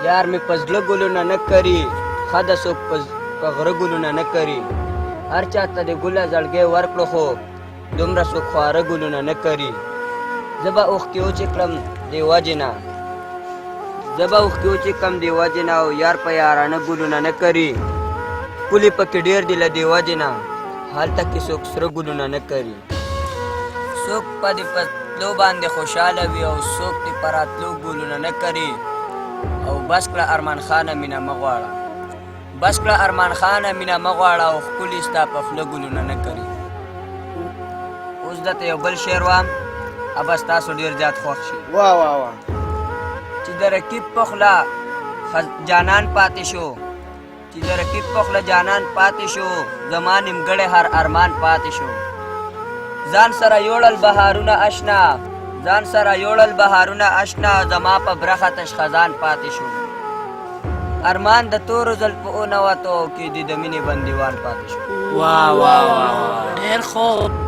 یار می پزړه ګلونه نه کری خدا څوک په غره ګلونه نه کری هر چاته د ګله زړګی ورکړو خو دومره څوک خواره ګلونه نه کری زه به اوښکې وچې کړم د وجې نه د وجې نه او یار په یارانه ګلونه نه کری پولې پکې ډېر دي له دې وجې نه هلته کې څوک سره ګلونه نه کری څوک په دې پتلو باندې خوشحاله وي او څوک دې په راتلو ګلونه نه کری او بس کړه ارمان خانه مینه مه غواړه او ښکلي ستا په خوله ګلونه نه کری اوس دته یو بل شعر وایم ابه ستاسو ډېر زیات خوښ شي چې د رقیب په خوله جانان پاتې شو زما نیمګړی هر ارمان پاتې شو ځان سره یوړل بهارونه اشنا زما په برخه تش خزان پاتې شو ارمان د تورو زلفو نوتو کې د مینې بندیوان پاتې شو ډېر خوب